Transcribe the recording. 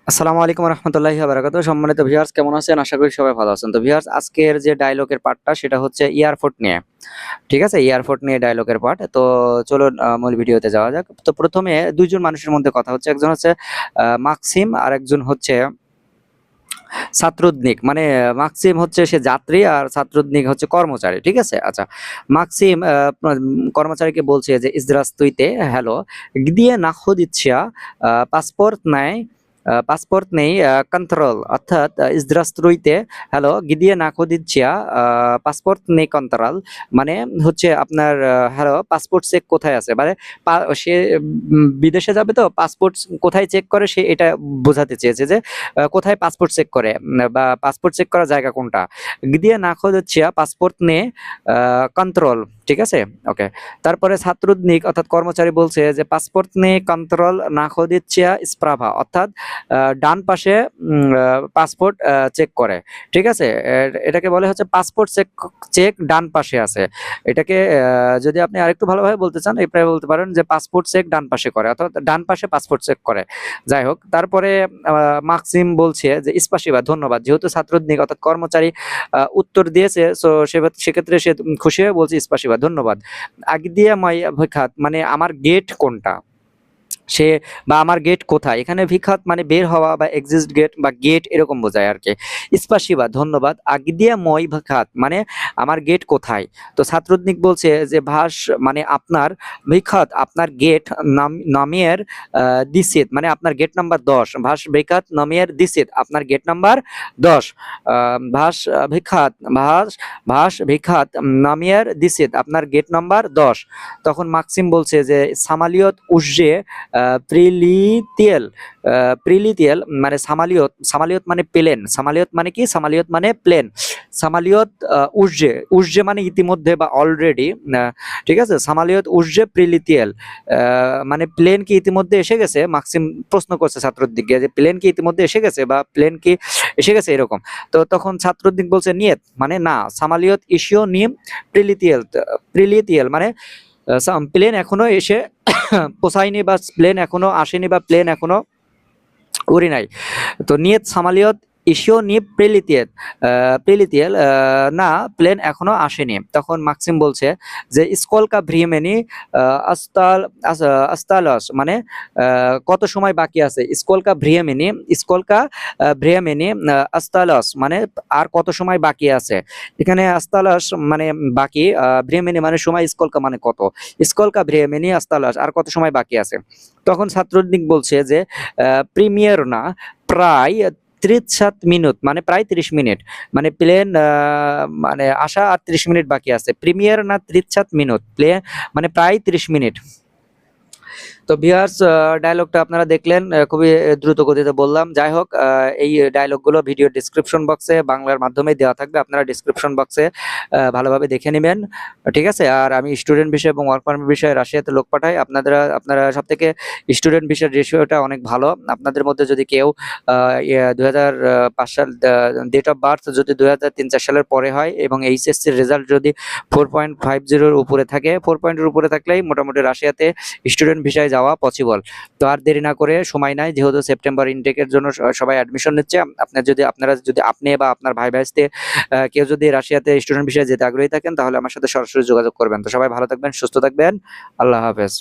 আসসালামু আলাইকুম রহমতুল্লাহি ওয়া বারাকাতুহু। সম্মানিত ভিউয়ার্স, কেমন আছেন? আশা করি সবাই ভালো আছেন। তো ভিউয়ার্স, আজকের যে ডায়লগের পার্টটা সেটা হচ্ছে এয়ারপোর্ট নিয়ে। ঠিক আছে? এয়ারপোর্ট নিয়ে ডায়লগের পার্ট। তো চলুন মূল ভিডিওতে যাওয়া যাক। তো প্রথমে ২ জন মানুষের মধ্যে কথা হচ্ছে। একজন হচ্ছে মাকসিম, আর একজন হচ্ছে ছাত্রুদ্নিক। মানে মাকসিম হচ্ছে সে যাত্রী আর ছাত্রুদ্নিক হচ্ছে কর্মচারী। ঠিক আছে? আচ্ছা। মাকসিম কর্মচারীকে বলছে যে "Здравствуйте, হ্যালো, где находится পাসপোর্ট নাই পাসপোর্ট নেই কন্ট্রোল", অর্থাৎ "Здравствуйте, হ্যালো, где находится পাসপোর্ট নেই কন্ট্রোল", মানে হচ্ছে আপনার হ্যালো, পাসপোর্ট চেক কোথায় আছে? মানে সে বিদেশে যাবে, তো পাসপোর্ট কোথায় চেক করে সে এটা বোঝাতে চেয়েছে যে কোথায় পাসপোর্ট চেক করে, বা পাসপোর্ট চেক করার জায়গা কোনটা। দিয়ে নাখোদচ্ছে পাসপোর্ট নে কন্ট্রোল। ঠিক আছে? ওকে। তারপরে ছাত্রুদ্নিক অর্থাৎ কর্মচারী বলছে যে পাসপোর্ট নে কন্ট্রোল নাখোদিচ্ছে স্প্রাভা, অর্থাৎ ডান পাশে পাসপোর্ট চেক করে। ঠিক আছে? এটাকে বলে হচ্ছে পাসপোর্ট চেক চেক ডান পাশে আছে। এটাকে যদি আপনি আরেকটু ভালোভাবে বলতে চান, এভাবে বলতে পারেন যে পাসপোর্ট চেক ডান পাশে করে, অর্থাৎ ডান পাশে পাসপোর্ট চেক করে। যাই হোক, তারপরে মাকসিম বলছে যে "স্পাসিবা", ধন্যবাদ। যেহেতু ছাত্রদিক অর্থাৎ কর্মচারী উত্তর দিয়েছে, সো সেক্ষেত্রে সে খুশি হয়ে বলছে "স্পাসিবা", ধন্যবাদ। "আগদিয়া মাই ভিখাত", মানে আমার গেট কোনটা? সে বা আমার গেট কোথায়? এখানে ভিখাত মানে বের হওয়া বা এক্সিট গেট বা গেট এরকম বোঝায় আরকি। স্পাসিবা, ধন্যবাদ। আগদিয়া মই ভিখাত মানে আমার গেট কোথায়? তো ছাত্রদিক বলছে যে মানে আপনার ভিখাত, আপনার গেট নামিয়ের দিসিত, মানে আপনার গেট নাম্বার ১০। ভিখাত নামিয়ের দিসিত, আপনার গেট নাম্বার ১০। আ ভিখাত ভিখাত নামিয়ের দিসিত, আপনার গেট নাম্বার ১০। তখন মাকসিম বলছে যে "সামালিয়ত উজজে প্রিলিতিয়াল", প্রিলিতিয়াল মানে সামালিয়ত, সামালিয়ত মানে প্লেন, সামালিয়ত মানে কি? সামালিয়ত মানে প্লেন। সামালিয়ত উজজে, উজজে মানে ইতিমধ্যে বা অলরেডি। ঠিক আছে? সামালিয়ত উজজে প্রিলিতিয়াল, মানে প্লেন কি ইতিমধ্যে এসে গেছে? মাকসিম প্রশ্ন করছে ছাত্রদিগকে যে প্লেন কি ইতিমধ্যে এসে গেছে, বা প্লেন কি এসে গেছে এরকম। তো তখন ছাত্রদিগ বলছে "নিয়েত", মানে না। সামালিয়ত ইসিও নিম প্রিলিতিয়াল, প্রিলিতিয়াল মানে প্লেন এখনো এসে পৌঁছায়নি, বা প্লেন এখনো আসেনি, বা প্লেন এখনো উড়ে নাই। তো "নিয়েত সামালিয়ত ইসিও নি প্রিলিতিয়াল", না, প্লেন এখনো আসেনি। তখন মাকসিম বলছে যে "স্কলকা ভ্রিয়েমেনি আস্তাল আস্তালস", মানে কত সময় বাকি আছে? স্কলকা ভ্রিয়েমেনি, স্কলকা ভ্রিয়েমেনি আস্তালস মানে আর কত সময় বাকি আছে? এখানে আস্তালস মানে বাকি, ভ্রিয়েমেনি মানে সময়, স্কলকা মানে কত। স্কলকা ভ্রিয়েমেনি আস্তালস, আর কত সময় বাকি আছে? তখন ছাত্রদিক বলছে যে প্রিমিয়ার না, প্রায় ৩০ মিনিট, মানে প্রায় ৩০ মিনিট। মানে প্লেন মানে আসা আর ৩০ মিনিট বাকি আছে। প্রিমিয়ার না ৩০ মিনিট, মানে প্রায় ৩০ মিনিট। তো ভিউয়ার্স, ডায়ালগটা আপনারা দেখলেন, খুবই দ্রুত গতিতে বললাম। যাই হোক, এই ডায়ালগগুলো ভিডিও ডেসক্রিপশন বক্সে বাংলার মাধ্যমেই দেওয়া থাকবে। আপনারা ডেসক্রিপশন বক্সে ভালোভাবে দেখে নিবেন। ঠিক আছে? আর আমি স্টুডেন্ট ভিসা এবং ওয়ার্ক পারমিট বিষয়ে রাশিয়াতে লোক পাঠাই। আপনারা সবথেকে স্টুডেন্ট ভিসার রেশিওটা অনেক ভালো। আপনাদের মধ্যে যদি কেউ ২০০৫ সাল ডেট অফ বার্থ যদি ২০০৩-৪ সালের পরে হয়, এবং এইচএসসির রেজাল্ট যদি 4.50 এর উপরে থাকে, 4 পয়েন্টের উপরে থাকলেই মোটামুটি রাশিয়াতে স্টুডেন্ট ভিসায় যাওয়া পসিবল। তো আর দেরি না করে, সময় নাই, যেহেতু সেপ্টেম্বর ইনটেকের জন্য সবাই অ্যাডমিশন নিচ্ছে। আপনি বা আপনার ভাই-ভাইস্তে কেউ যদি রাশিয়াতে স্টুডেন্ট ভিসায় যেতে আগ্রহী থাকেন, তাহলে আমার সাথে সরাসরি যোগাযোগ করবেন। তো সবাই ভালো থাকবেন, সুস্থ থাকবেন। আল্লাহ হাফেজ।